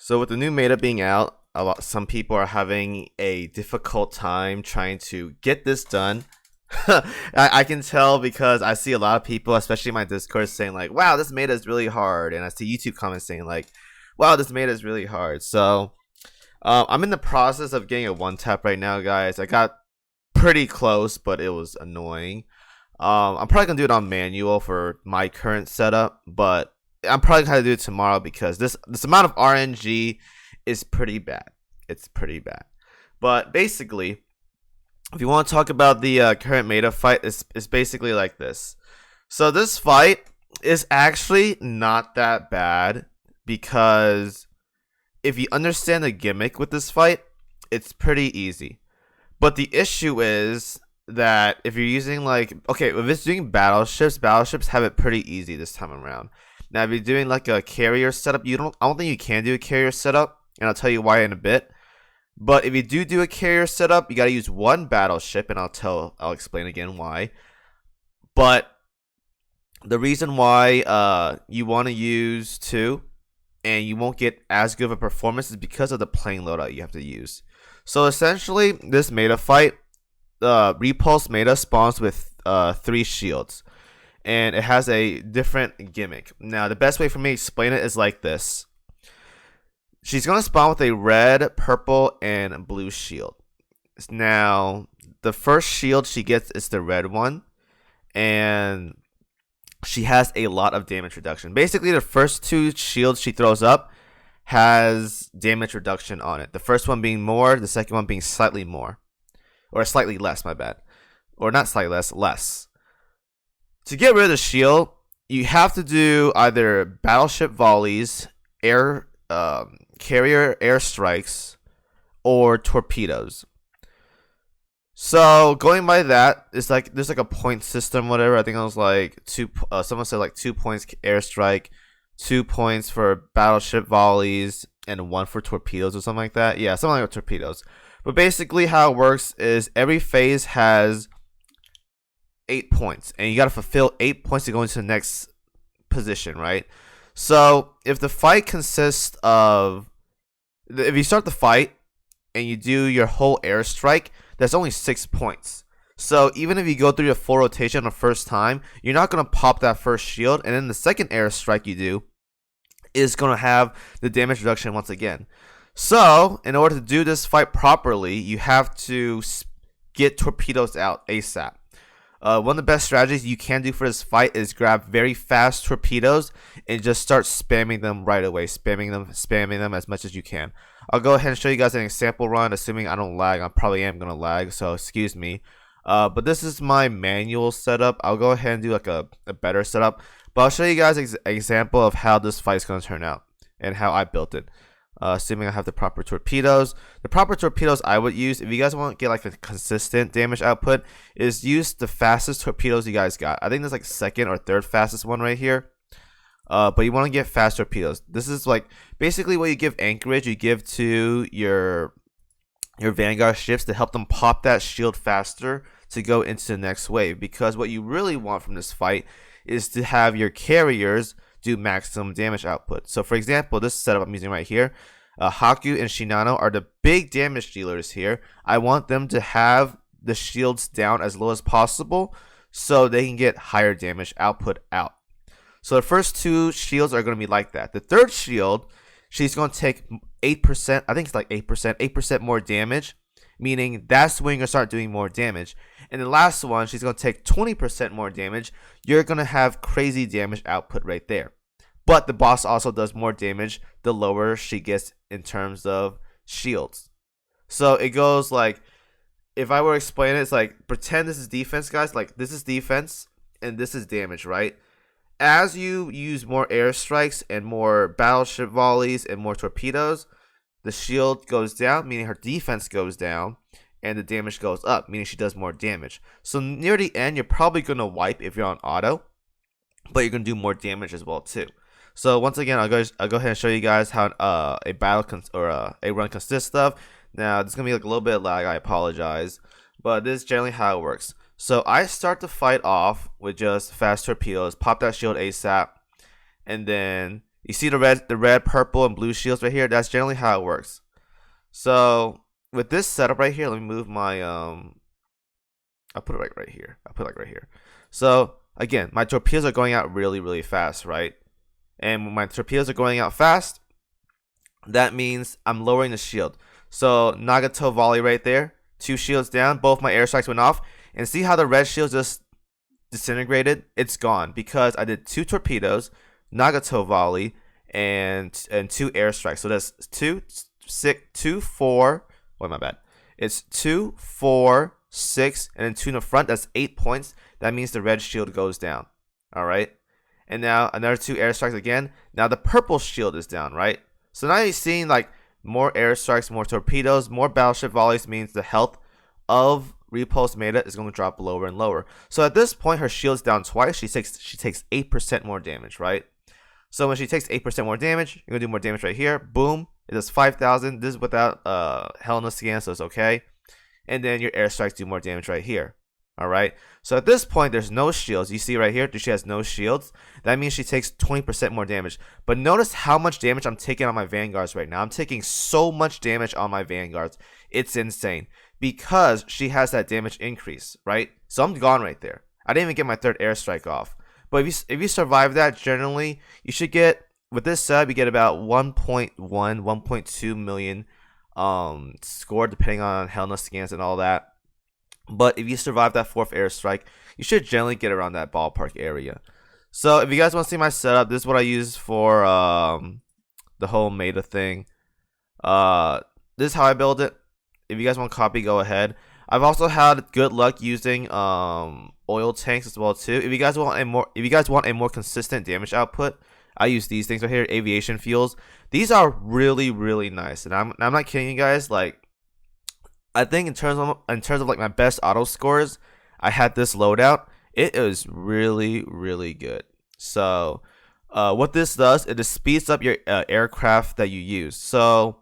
So with the new meta being out, some people are having a difficult time trying to get this done. I can tell because I see a lot of people, especially in my Discord, saying like, "Wow, this meta is really hard," and I see YouTube comments saying like, "Wow, this meta is really hard." So I'm in the process of getting a one tap right now, guys. I got pretty close, but it was annoying. I'm probably gonna do it on manual for my current setup, but I'm probably gonna do it tomorrow because this amount of RNG is pretty bad. It's pretty bad. But basically, if you want to talk about the current meta fight, it's basically like this. So this fight is actually not that bad because if you understand the gimmick with this fight, it's pretty easy. But the issue is that if you're using like, okay, if it's doing battleships have it pretty easy this time around. Now if you're doing like a carrier setup, I don't think you can do a carrier setup, and I'll tell you why in a bit. But if you do a carrier setup, you gotta use one battleship, and I'll explain again why. But the reason why you want to use two and you won't get as good of a performance is because of the plane loadout you have to use. So essentially, this meta fight, Repulse meta spawns with 3 shields, and it has a different gimmick. Now, the best way for me to explain it is like this. She's going to spawn with a red, purple, and blue shield. Now, the first shield she gets is the red one, and she has a lot of damage reduction. Basically, the first 2 shields she throws up has damage reduction on it. The first one being more, the second one being slightly more. Or slightly less, my bad. Or not slightly less, less. To get rid of the shield, you have to do either battleship volleys, carrier airstrikes, or torpedoes. So going by that, it's like there's like a point system, whatever. I think it was like someone said like 2 points airstrike, 2 points for battleship volleys, and 1 for torpedoes or something like that. Yeah, something like torpedoes. But basically how it works is every phase has 8 points, and you got to fulfill 8 points to go into the next position, right? So if the fight consists of, if you start the fight and you do your whole airstrike, that's only 6 points. So even if you go through your full rotation the first time, you're not going to pop that first shield, and then the second airstrike you do is going to have the damage reduction once again. So in order to do this fight properly, you have to get torpedoes out ASAP. One of the best strategies you can do for this fight is grab very fast torpedoes and just start spamming them right away. Spamming them as much as you can. I'll go ahead and show you guys an example run, assuming I don't lag. I probably am going to lag, so excuse me. But this is my manual setup. I'll go ahead and do like a better setup. But I'll show you guys an example of how this fight is going to turn out and how I built it. Assuming I have the proper torpedoes. The proper torpedoes I would use, if you guys want to get like a consistent damage output, is use the fastest torpedoes you guys got. I think there's like second or third fastest one right here. But you want to get fast torpedoes. This is like basically what you give anchorage, you give to your Vanguard ships to help them pop that shield faster to go into the next wave. Because what you really want from this fight is to have your carriers do maximum damage output. So for example, this setup I'm using right here, Haku and Shinano are the big damage dealers here. I want them to have the shields down as low as possible so they can get higher damage output out. So the first 2 shields are going to be like that. The third shield, she's going to take 8%, I think it's like 8% more damage, meaning that's when you're going to start doing more damage. And the last one, she's going to take 20% more damage. You're going to have crazy damage output right there. But the boss also does more damage the lower she gets in terms of shields. So it goes like, if I were to explain it, it's like, pretend this is defense, guys. Like, this is defense and this is damage, right? As you use more airstrikes and more battleship volleys and more torpedoes, the shield goes down, meaning her defense goes down, and the damage goes up, meaning she does more damage. So near the end, you're probably going to wipe if you're on auto, but you're going to do more damage as well too. So once again, I'll go ahead and show you guys how a run consists of. Now, there's going to be like a little bit of lag, I apologize, but this is generally how it works. So I start the fight off with just fast torpedoes, pop that shield ASAP, and then You see the red, purple, and blue shields right here? That's generally how it works. So with this setup right here, let me move my I'll put it right here. I'll put it like right here. So again, my torpedoes are going out really fast, right? And when my torpedoes are going out fast, that means I'm lowering the shield. So Nagato volley right there, 2 shields down, both my airstrikes went off, and see how the red shield just disintegrated? It's gone because I did 2 torpedoes, Nagato volley, and 2 airstrikes. So that's 2, 6, 2, 4. Wait, my bad. It's 2, 4, 6, and then 2 in the front. That's 8 points. That means the red shield goes down. All right. And now another 2 airstrikes again. Now the purple shield is down, right? So now you're seeing like more airstrikes, more torpedoes, more battleship volleys means the health of Repulse Meta is going to drop lower and lower. So at this point, her shield's down twice. She takes 8% more damage, right? So when she takes 8% more damage, you're going to do more damage right here. Boom. It does 5,000. This is without Hell in a Scan, so it's okay. And then your airstrikes do more damage right here. All right. So at this point, there's no shields. You see right here, she has no shields. That means she takes 20% more damage. But notice how much damage I'm taking on my Vanguards right now. I'm taking so much damage on my Vanguards. It's insane because she has that damage increase, right? So I'm gone right there. I didn't even get my 3rd airstrike off. But if you survive that, generally, you should get, with this sub, you get about 1.1, 1.2 million score, depending on Hell in a Scans and all that. But if you survive that 4th airstrike, you should generally get around that ballpark area. So if you guys want to see my setup, this is what I use for the whole meta thing. This is how I build it. If you guys want to copy, go ahead. I've also had good luck using oil tanks as well too. If you guys want a more consistent damage output, I use these things right here, aviation fuels. These are really nice, and I'm not kidding you guys. Like, I think in terms of like my best auto scores, I had this loadout. It is really good. So what this does, it just speeds up your aircraft that you use. So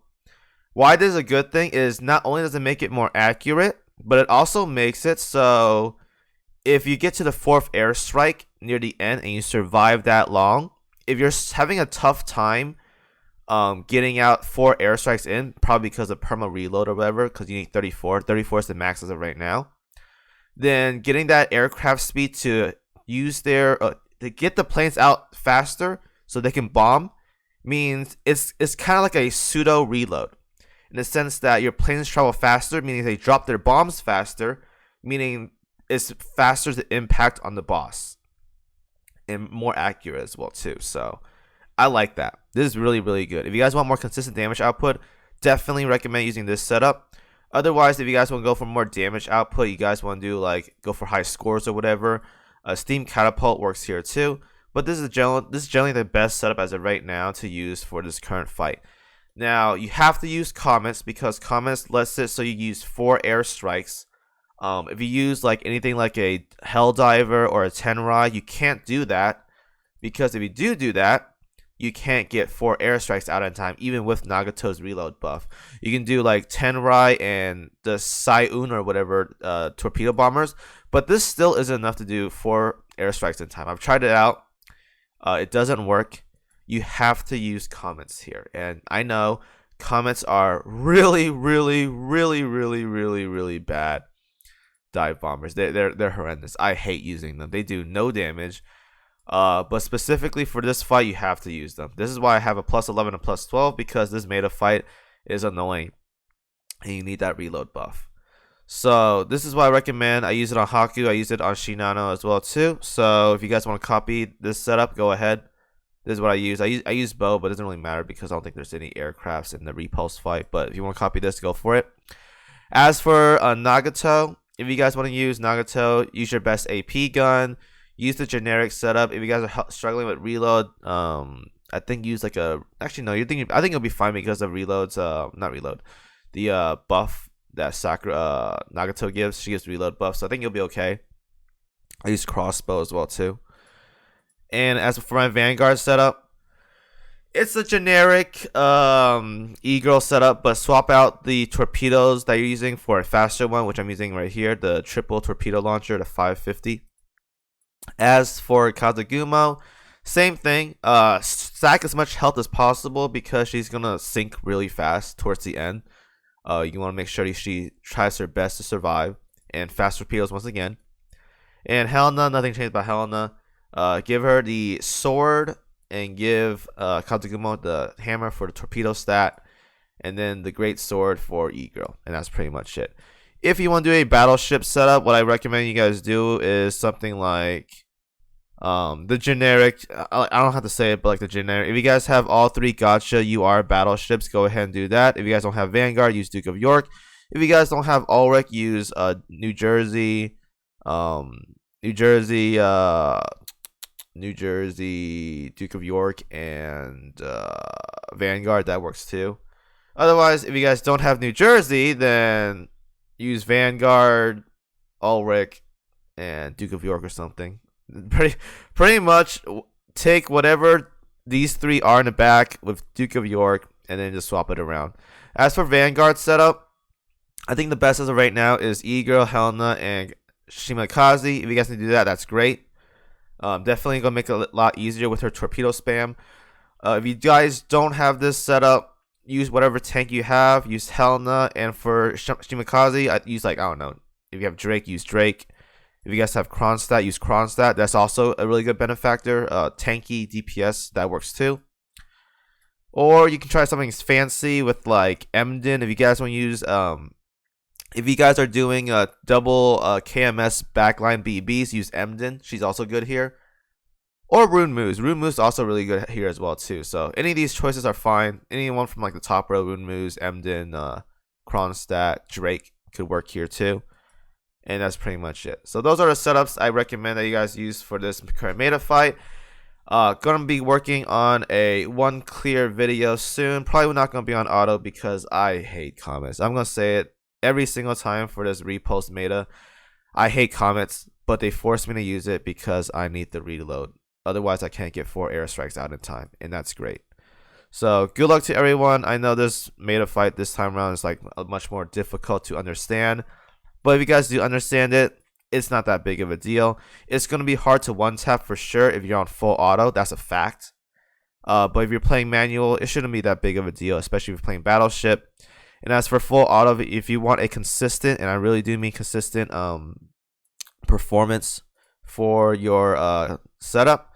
why this is a good thing is not only does it make it more accurate, but it also makes it so if you get to the 4th airstrike near the end and you survive that long, if you're having a tough time getting out 4 airstrikes in, probably because of perma reload or whatever, because you need 34 is the max as of right now, then getting that aircraft speed to use their to get the planes out faster so they can bomb means it's kind of like a pseudo reload, in the sense that your planes travel faster, meaning they drop their bombs faster, meaning it's faster to impact on the boss, and more accurate as well too. So I like that. This is really good. If you guys want more consistent damage output, definitely recommend using this setup. Otherwise, if you guys want to go for more damage output, you guys want to do like go for high scores or whatever, Steam Catapult works here too. But this is generally the best setup as of right now to use for this current fight. Now you have to use comets because comets lets it so you use 4 airstrikes. If you use like anything like a Helldiver or a Tenrai, you can't do that, because if you do that, you can't get 4 airstrikes out in time, even with Nagato's reload buff. You can do like Tenrai and the Sai-Un or whatever torpedo bombers, but this still isn't enough to do 4 airstrikes in time. I've tried it out. It doesn't work. You have to use comets here, and I know comets are really bad dive bombers. They're horrendous. I hate using them. They do no damage. But specifically for this fight, you have to use them. This is why I have a +11 and +12, because this meta fight is annoying, and you need that reload buff. So this is why I recommend. I use it on Haku. I use it on Shinano as well too. So if you guys want to copy this setup, go ahead. This is what I use. I use bow, but it doesn't really matter because I don't think there's any aircrafts in the Repulse fight. But if you want to copy this, go for it. As for Nagato, if you guys want to use Nagato, use your best AP gun. Use the generic setup. If you guys are struggling with reload, I think use like a. Actually, no. I think it'll be fine because of reloads. Not reload. The buff that Sakura Nagato gives. She gives reload buff, so I think you'll be okay. I use crossbow as well too. And as for my Vanguard setup, it's a generic e-girl setup, but swap out the torpedoes that you're using for a faster one, which I'm using right here, the triple torpedo launcher, the 550. As for Kazagumo, Same thing. Stack as much health as possible because she's gonna sink really fast towards the end. You want to make sure she tries her best to survive. And fast torpedoes once again. And Helena, nothing changed about Helena. Give her the sword and give Kazugumo the hammer for the torpedo stat, and then the great sword for E-Girl, and that's pretty much it. If you want to do a battleship setup, what I recommend you guys do is something like the generic. I don't have to say it, but like the generic. If you guys have all 3 Gotcha UR battleships, go ahead and do that. If you guys don't have Vanguard, use Duke of York. If you guys don't have Ulrich, use New Jersey, New Jersey, Duke of York, and Vanguard. That works too. Otherwise, if you guys don't have New Jersey, then use Vanguard, Ulrich, and Duke of York or something. Pretty much take whatever these 3 are in the back with Duke of York, and then just swap it around. As for Vanguard setup, I think the best as of right now is E-Girl, Helena, and Shimakaze. If you guys can do that, that's great. Definitely gonna make it a lot easier with her torpedo spam. If you guys don't have this setup, use whatever tank you have. Use Helena, and for Shimakaze, I use, like, I don't know. If you have Drake, use Drake. If you guys have Kronstadt, use Kronstadt. That's also a really good benefactor. Tanky DPS, that works too. Or you can try something fancy with like Emden. If you guys want to use if you guys are doing a double KMS backline BBs, use Emden. She's also good here. Or Rune Moose. Rune Moose is also really good here as well too. So any of these choices are fine. Anyone from like the top row, Rune Moose, Emden, Kronstadt, Drake could work here too. And that's pretty much it. So those are the setups I recommend that you guys use for this current meta fight. Gonna be working on a one clear video soon. Probably not gonna be on auto because I hate comments. I'm gonna say it every single time for this Repulse meta. I hate comments, but they force me to use it because I need the reload. Otherwise, I can't get 4 airstrikes out in time, and that's great. So good luck to everyone. I know this meta fight this time around is like much more difficult to understand, but if you guys do understand it, it's not that big of a deal. It's going to be hard to one-tap for sure if you're on full auto. That's a fact. But if you're playing manual, it shouldn't be that big of a deal, especially if you're playing Battleship. And as for full auto, if you want a consistent, and I really do mean consistent performance for your setup,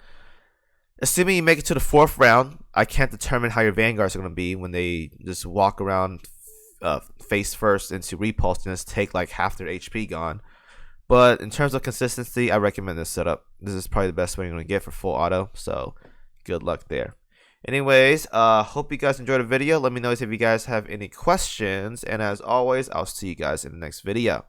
assuming you make it to the 4th round, I can't determine how your Vanguards are going to be when they just walk around face first into Repulse and just take like half their HP gone. But in terms of consistency, I recommend this setup. This is probably the best way you're going to get for full auto, so good luck there. Anyways, hope you guys enjoyed the video. Let me know if you guys have any questions, and as always, I'll see you guys in the next video.